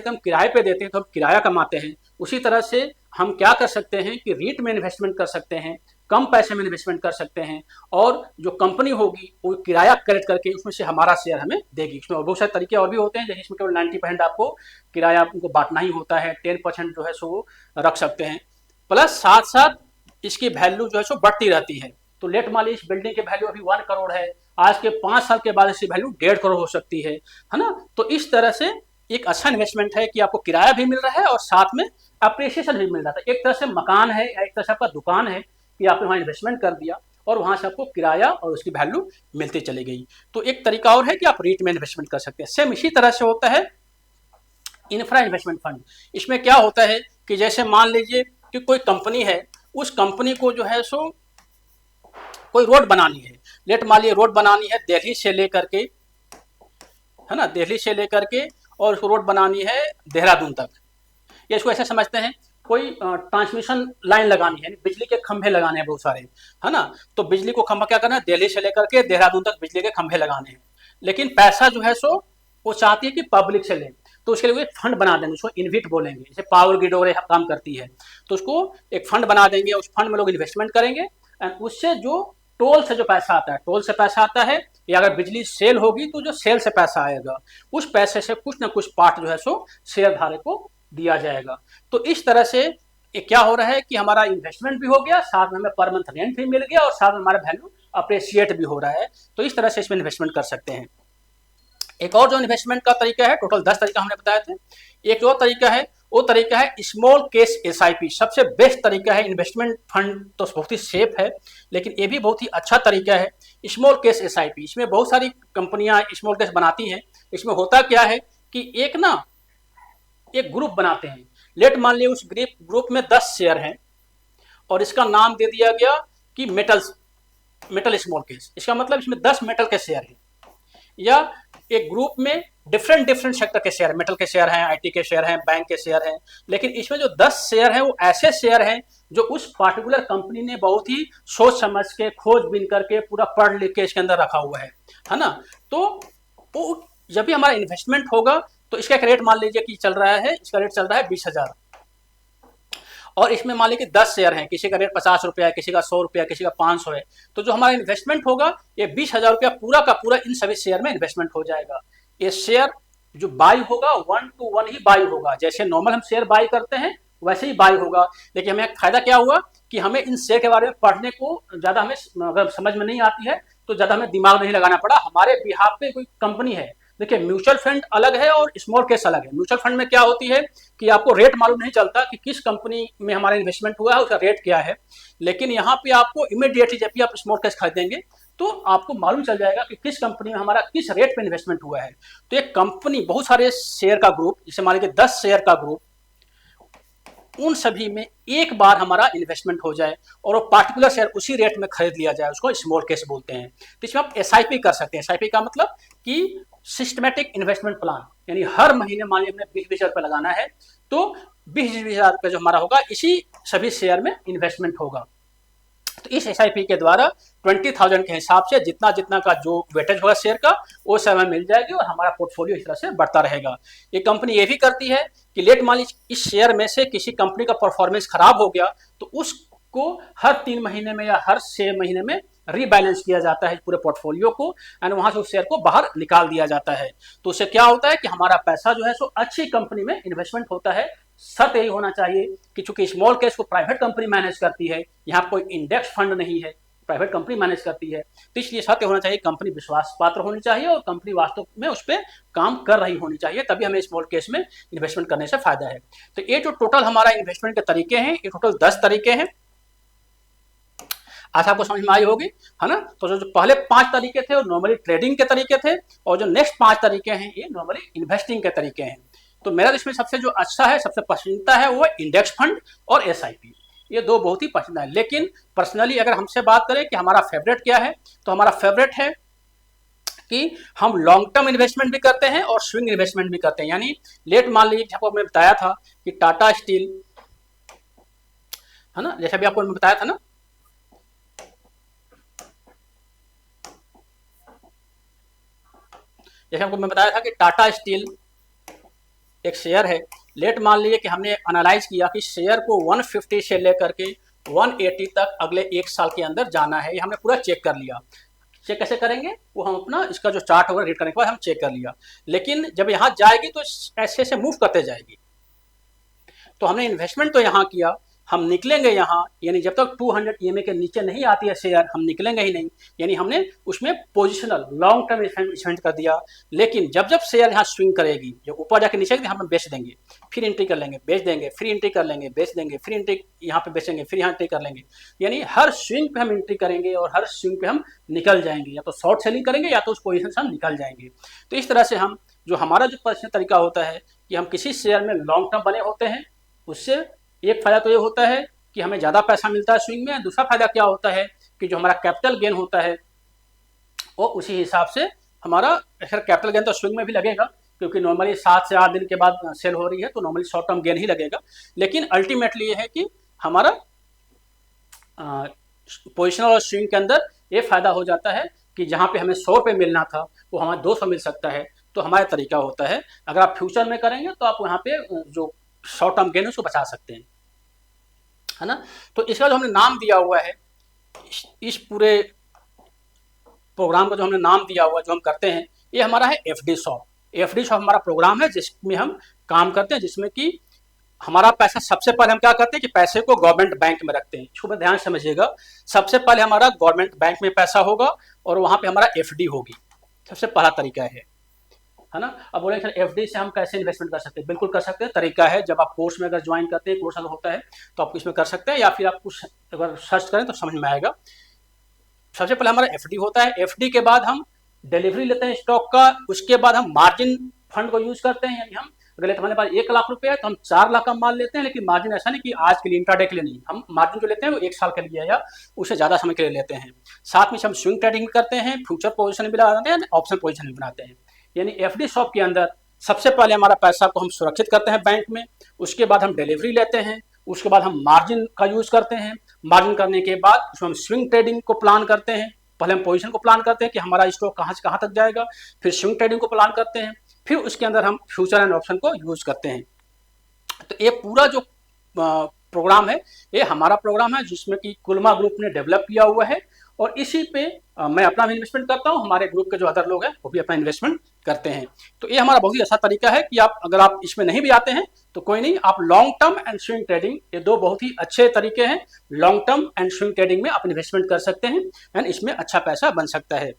हम किराए पे देते हैं तो हम किराया कमाते हैं। उसी तरह से हम क्या कर सकते हैं कि रीट में इन्वेस्टमेंट कर सकते हैं, कम पैसे में इन्वेस्टमेंट कर सकते हैं, और जो कंपनी होगी वो किराया कलेक्ट करके उसमें से हमारा शेयर हमें देगी। इसमें और बहुत सारे तरीके और भी होते हैं, जैसे इसमें केवल 90% आपको किराया उनको बांटना ही होता है, 10% जो है सो वो रख सकते हैं। प्लस साथ साथ इसकी वैल्यू जो है सो बढ़ती रहती है। तो लेट मान लीजिए इस बिल्डिंग की वैल्यू अभी 1 करोड़ है, आज के 5 साल के बाद इसकी वैल्यू 1.5 करोड़ हो सकती है ना। तो इस तरह से एक अच्छा इन्वेस्टमेंट है कि आपको किराया भी मिल रहा है और साथ में अप्रिसिएशन भी मिल रहा है। एक तरह से मकान है या एक तरह से आपका दुकान है कि आपने वहाँ इन्वेस्टमेंट कर दिया और वहाँ से आपको किराया और उसकी वैल्यू मिलती चली गई। तो एक तरीका और है कि आप रीट में इन्वेस्टमेंट कर सकते हैं। सेम इसी तरह से होता है इंफ्रा इन्वेस्टमेंट फंड। इसमें क्या होता है कि जैसे मान लीजिए कि कोई कंपनी है, उस कंपनी को जो है सो कोई रोड बनानी है, लेट मान लीजिए रोड बनानी है दिल्ली से लेकर के, है ना, दिल्ली से लेकर के, और उसको रोड बनानी है देहरादून तक। या इसको ऐसे समझते हैं कोई ट्रांसमिशन लाइन लगानी है, बिजली के खंभे लगाने हैं बहुत सारे, है ना। तो बिजली को खंभा क्या करना है, दिल्ली से लेकर के देहरादून तक बिजली के खंभे लगाने हैं। लेकिन पैसा जो है सो वो चाहती है कि पब्लिक से लें, तो उसके लिए एक फंड बना देंगे, उसको इनविट बोलेंगे, जैसे पावर ग्रिड वगैरह काम करती है। तो उसको एक फंड बना देंगे, उस फंड में लोग इन्वेस्टमेंट करेंगे, एंड उससे जो टोल से जो पैसा आता है, टोल से पैसा आता है, या अगर बिजली सेल होगी तो जो सेल से पैसा आएगा, उस पैसे से कुछ ना कुछ पार्ट जो है सो शेयर धारक को दिया जाएगा। तो इस तरह से ये क्या हो रहा है कि हमारा इन्वेस्टमेंट भी हो गया, साथ में हमें पर मंथ रेंट भी मिल गया, और साथ में हमारा वैल्यू अप्रिशिएट भी हो रहा है। तो इस तरह से इसमें इन्वेस्टमेंट कर सकते हैं। एक और जो इन्वेस्टमेंट का तरीका है, टोटल 10 तरीका हमने बताए थे। एक और तरीका है, वो तरीका है स्मॉल केस एसआईपी। सबसे बेस्ट तरीका है। इन्वेस्टमेंट फंड तो बहुत ही सेफ है, लेकिन ये भी बहुत ही अच्छा तरीका है स्मॉल केस एसआईपी। इसमें बहुत सारी कंपनियां स्मॉल केस बनाती हैं। इसमें होता क्या है कि एक ग्रुप बनाते हैं। लेट मान लिया उस ग्रुप में 10 शेयर हैं और इसका नाम दे दिया गया कि मेटल स्मॉल केस। इसका मतलब इसमें 10 मेटल के शेयर हैं, या एक ग्रुप में डिफरेंट सेक्टर के शेयर, मेटल के शेयर हैं, आईटी के शेयर हैं, बैंक के शेयर हैं। लेकिन इसमें जो 10 शेयर हैं वो ऐसे शेयर हैं जो उस पार्टिकुलर कंपनी ने बहुत ही सोच समझ के, खोजबीन करके, पूरा पढ़ लिख के इसके अंदर रखा हुआ है ना। तो वो जब भी हमारा इन्वेस्टमेंट होगा तो इसका एक रेट मान लीजिए कि चल रहा है, इसका रेट चल रहा है 20,000, और इसमें मान लीजिए 10 शेयर हैं, किसी का रेट 50 रुपया है, किसी का 100 रुपया, किसी का 500 है। तो जो हमारा इन्वेस्टमेंट होगा ये 20,000 रुपया पूरा का पूरा इन सभी शेयर में इन्वेस्टमेंट हो जाएगा। ये शेयर जो बाई होगा 1 to 1 ही बाई होगा, जैसे नॉर्मल हम शेयर बाई करते हैं वैसे ही बाई होगा। लेकिन हमें फायदा क्या हुआ कि हमें इन शेयर के बारे में पढ़ने को ज़्यादा हमें अगर समझ में नहीं आती है तो ज़्यादा हमें दिमाग नहीं लगाना पड़ा। हमारे बिहाफ पे कोई कंपनी है, देखिए म्यूचुअल फंड अलग है और स्मॉल केस अलग है। म्यूचुअल फंड में क्या होती है कि आपको रेट मालूम नहीं चलता कि किस कंपनी में हमारा इन्वेस्टमेंट हुआ है, उसका रेट क्या है। लेकिन यहाँ पे आपको इमीडिएटली जब भी आप स्मॉल केस खरीदेंगे तो आपको मालूम चल जाएगा कि किस कंपनी में हमारा किस रेट पे इन्वेस्टमेंट हुआ है। तो एक कंपनी बहुत सारे शेयर का ग्रुप, जैसे मान लीजिए 10 शेयर का ग्रुप, उन सभी में एक बार हमारा इन्वेस्टमेंट हो जाए और वो पार्टिकुलर शेयर उसी रेट में खरीद लिया जाए, उसको स्मॉल केस बोलते हैं। तो इसमें आप एसआईपी कर सकते हैं। एसआईपी का मतलब कि सिस्टमेटिक इन्वेस्टमेंट प्लान, यानी हर महीने मान लीजिए हमने 20,000 रुपये लगाना है तो 20,000 रुपये जो हमारा होगा इसी सभी शेयर में इन्वेस्टमेंट होगा। तो इस एसआईपी के द्वारा 20,000 के हिसाब से जितना जितना का जो वेटेज होगा शेयर का वो सब हमें मिल जाएगी और हमारा पोर्टफोलियो इस तरह से बढ़ता रहेगा। ये कंपनी ये भी करती है कि लेट मान लीजिए इस शेयर में से किसी कंपनी का परफॉर्मेंस खराब हो गया तो उसको हर 3 महीने में या हर 6 महीने में रीबैलेंस किया जाता है पूरे पोर्टफोलियो को, एंड वहां से उस शेयर को बाहर निकाल दिया जाता है। तो उससे क्या होता है कि हमारा पैसा जो है सो अच्छी कंपनी में इन्वेस्टमेंट होता है। शर्त यही होना चाहिए कि चूंकि स्मॉल केस को प्राइवेट कंपनी मैनेज करती है, यहाँ कोई इंडेक्स फंड नहीं है, प्राइवेट कंपनी मैनेज करती है, तो इसलिए शर्त होना चाहिए कंपनी विश्वास पात्र होनी चाहिए और कंपनी वास्तव में उस पर काम कर रही होनी चाहिए, तभी हमें स्मॉल केस में इन्वेस्टमेंट करने से फायदा है। तो ये जो टोटल हमारा इन्वेस्टमेंट के तरीके हैं, ये टोटल 10 तरीके हैं। आज आपको समझ में आई होगी, है ना। तो जो पहले 5 तरीके थे वो नॉर्मली ट्रेडिंग के तरीके थे, और जो नेक्स्ट 5 तरीके हैं ये नॉर्मली इन्वेस्टिंग के तरीके हैं। तो मेरा इसमें सबसे जो अच्छा है, सबसे पसंदीदा है वो इंडेक्स फंड और एसआईपी। ये 2 बहुत ही पसंद है। लेकिन पर्सनली अगर हमसे बात करें कि हमारा फेवरेट क्या है, तो हमारा फेवरेट है कि हम लॉन्ग टर्म इन्वेस्टमेंट भी करते हैं और स्विंग इन्वेस्टमेंट भी करते हैं। यानी लेट मान लीजिए आपको मैं बताया था कि टाटा स्टील, है ना, जैसे अभी आपको मैं बताया था ना, जैसे आपको मैं बताया था कि टाटा स्टील एक शेयर है। लेट मान लीजिए कि हमने एनालाइज किया कि शेयर को 150 से लेकर के 180 तक अगले एक साल के अंदर जाना है, ये हमने पूरा चेक कर लिया। चेक कैसे करेंगे, वो हम अपना इसका जो चार्ट होगा रीड करने के बाद हम चेक कर लिया। लेकिन जब यहाँ जाएगी तो ऐसे ऐसे मूव करते जाएगी। तो हमने इन्वेस्टमेंट तो यहाँ किया, हम निकलेंगे यहाँ, यानी जब तक 200 EMA के नीचे नहीं आती है शेयर, हम निकलेंगे ही नहीं। यानी हमने उसमें पोजिशनल लॉन्ग टर्म इन्वेस्टमेंट कर दिया। लेकिन जब जब शेयर यहाँ स्विंग करेगी, जब ऊपर जाके नीचे हम बेच देंगे, फिर एंट्री कर लेंगे, बेच देंगे, फिर एंट्री कर लेंगे, बेच देंगे, फिर एंट्री यहाँ पे बेचेंगे, फिर यहाँ एंट्री कर लेंगे। यानी हर स्विंग पे हम एंट्री करेंगे और हर स्विंग पे हम निकल जाएंगे, या तो शॉर्ट सेलिंग करेंगे या तो उस पोजिशन से हम निकल जाएंगे। तो इस तरह से हम जो हमारा जो पर्सनल तरीका होता है कि हम किसी शेयर में लॉन्ग टर्म बने होते हैं, उससे एक फायदा तो ये होता है कि हमें ज़्यादा पैसा मिलता है स्विंग में। दूसरा फायदा क्या होता है कि जो हमारा कैपिटल गेन होता है वो उसी हिसाब से हमारा, खैर कैपिटल गेन तो स्विंग में भी लगेगा क्योंकि नॉर्मली 7 से 8 दिन के बाद सेल हो रही है, तो नॉर्मली शॉर्ट टर्म गेन ही लगेगा। लेकिन अल्टीमेटली ये है कि हमारा पोजिशनल और स्विंग के अंदर ये फायदा हो जाता है कि जहाँ पे हमें 100 रुपये मिलना था वो हमें 200 मिल सकता है। तो हमारा तरीका होता है, अगर आप फ्यूचर में करेंगे तो आप यहाँ पे जो शॉर्ट टर्म गेन उसको बचा सकते हैं, है ना। तो इसका जो हमने नाम दिया हुआ है, इस पूरे प्रोग्राम का जो हमने नाम दिया हुआ जो हम करते हैं, ये हमारा है एफडी शॉप। एफडी शॉप हमारा प्रोग्राम है जिसमें हम काम करते हैं, जिसमें कि हमारा पैसा सबसे पहले हम क्या करते हैं कि पैसे को गवर्नमेंट बैंक में रखते हैं। इसको ध्यान समझिएगा, सबसे पहले हमारा गवर्नमेंट बैंक में पैसा होगा और वहाँ पे हमारा एफडी होगी। सबसे पहला तरीका है ना। अब बोले सर एफडी से हम कैसे इन्वेस्टमेंट कर सकते हैं? बिल्कुल कर सकते हैं, तरीका है। जब आप कोर्स में अगर ज्वाइन करते हैं, कोर्स अगर होता है तो आप इसमें कर सकते हैं, या फिर आप कुछ अगर सर्च करें तो समझ में आएगा। सबसे पहले हमारा एफडी होता है, एफडी के बाद हम डिलीवरी लेते हैं स्टॉक का, उसके बाद हम मार्जिन फंड को यूज करते हैं। यानी हम अगर हमारे पास 1 लाख रुपए है तो हम 4 लाख का माल लेते हैं, लेकिन मार्जिन ऐसा नहीं कि आज के लिए इंट्राडे के लिए नहीं, हम मार्जिन जो लेते हैं वो 1 साल के लिए या उससे ज्यादा समय के लिए लेते हैं। साथ में हम स्विंग ट्रेडिंग करते हैं, फ्यूचर पोजिशन भी लगाते हैं, ऑप्शन पोजिशन भी बनाते हैं। यानी एफडी शॉप के अंदर सबसे पहले हमारा पैसा को हम सुरक्षित करते हैं बैंक में, उसके बाद हम डिलीवरी लेते हैं, उसके बाद हम मार्जिन का यूज करते हैं। मार्जिन करने के बाद उसमें हम स्विंग ट्रेडिंग को प्लान करते हैं। पहले हम पोजीशन को प्लान करते हैं कि हमारा स्टॉक कहाँ से कहाँ तक जाएगा, फिर स्विंग ट्रेडिंग को प्लान करते हैं, फिर उसके अंदर हम फ्यूचर एंड ऑप्शन को यूज करते हैं। तो ये पूरा जो प्रोग्राम है ये हमारा प्रोग्राम है, जिसमें कि कुलमा ग्रुप ने डेवलप किया हुआ है, और इसी पे मैं अपना भी इन्वेस्टमेंट करता हूँ, हमारे ग्रुप के जो अदर लोग हैं वो भी अपना इन्वेस्टमेंट करते हैं। तो ये हमारा बहुत ही अच्छा तरीका है कि आप अगर आप इसमें नहीं भी आते हैं तो कोई नहीं, आप long term and swing trading, ये 2 बहुत ही अच्छे तरीके हैं। Long term and swing trading में आप इन्वेस्टमेंट कर सकते हैं एंड इसमें अच्छा पैसा बन सकता है।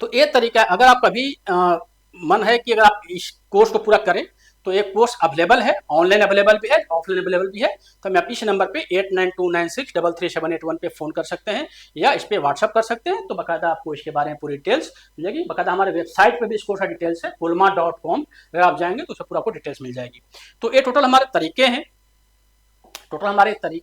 तो ये तरीका है। अगर आप कभी मन है कि अगर आप इस कोर्स को पूरा करें तो एक कोर्स अवेलेबल है, ऑनलाइन अवेलेबल भी है, ऑफलाइन अवेलेबल भी है। तो मैं आप इस नंबर पे 8929633781 पे फोन कर सकते हैं या इस पे व्हाट्सअप कर सकते हैं। तो बकायदा आपको इसके बारे में पूरी डिटेल्स मिलेगी। बकायदा हमारे वेबसाइट पे भी इस कोर्स का डिटेल्स है, kulma.com, अगर आप जाएंगे तो उसमें पूरा आपको डिटेल्स मिल जाएगी। तो ये टोटल हमारे तरीके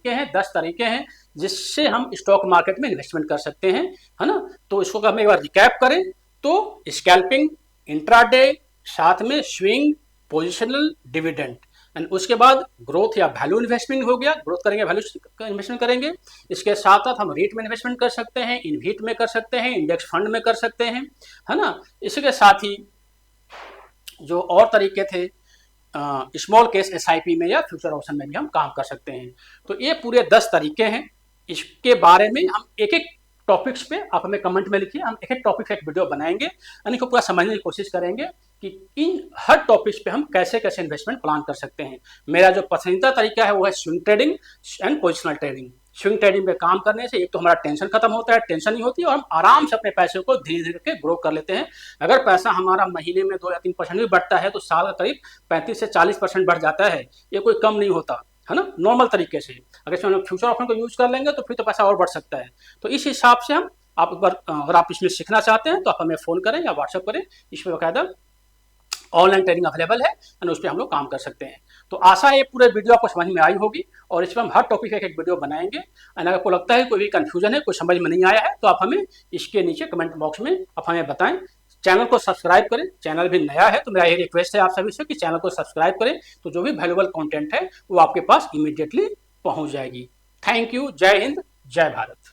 हैं, 10 तरीके हैं जिससे हम स्टॉक मार्केट में इन्वेस्टमेंट कर सकते हैं, है ना। तो इसको हम एक बार रिकैप करें तो स्कैल्पिंग, इंट्राडे, साथ में स्विंग, पोजिशनल, डिविडेंड, एंड उसके बाद ग्रोथ या वैल्यू इन्वेस्टमेंट हो गया, ग्रोथ करेंगे, वैल्यू इन्वेस्टमेंट करेंगे। इसके साथ साथ हम रेट में इन्वेस्टमेंट कर सकते हैं, इनवीट में कर सकते हैं, इंडेक्स फंड में कर सकते हैं, है ना। इसके साथ ही जो और तरीके थे स्मॉल केस एसआईपी में या फ्यूचर ऑप्शन में भी हम काम कर सकते हैं। तो ये पूरे 10 तरीके हैं। इसके बारे में हम एक एक टॉपिक्स पे आप हमें कमेंट में लिखिए, हम एक एक टॉपिक एक वीडियो बनाएंगे, यानी को पूरा समझने की कोशिश करेंगे कि इन हर टॉपिक्स पे हम कैसे कैसे इन्वेस्टमेंट प्लान कर सकते हैं। मेरा जो पसंदीदा तरीका है वो है swing trading and positional trading. Swing trading पे काम करने से एक तो हमारा टेंशन खत्म होता है, टेंशन नहीं होती, और हम आराम से अपने पैसे को धीरे धीरे करके ग्रो कर लेते हैं। अगर पैसा हमारा महीने में 2 या 3% भी बढ़ता है तो साल का करीब 35 से 40% बढ़ जाता है। ये कोई कम नहीं होता, है ना, नॉर्मल तरीके से। अगर इसमें हम फ्यूचर ऑप्शन को यूज कर लेंगे तो फिर तो पैसा और बढ़ सकता है। तो इस हिसाब से हम आप एक बार अगर आप इसमें सीखना चाहते हैं तो आप हमें फ़ोन करें या व्हाट्सएप करें, इस पर बाकायदा ऑनलाइन ट्रेनिंग अवेलेबल है और उस पर हम लोग काम कर सकते हैं। तो आशा है ये पूरे वीडियो आपको समझ में आई होगी और इस पर हम हर टॉपिक का एक वीडियो बनाएंगे। अगर आपको लगता है कोई भी कंफ्यूजन है, कोई समझ में नहीं आया है, तो आप हमें इसके नीचे कमेंट बॉक्स में आप हमें बताएं। चैनल को सब्सक्राइब करें, चैनल भी नया है तो मेरा यही रिक्वेस्ट है आप सभी से कि चैनल को सब्सक्राइब करें, तो जो भी वैल्यूएबल कंटेंट है वो आपके पास इमीडिएटली पहुंच जाएगी। Thank you. जय हिंद, जय भारत।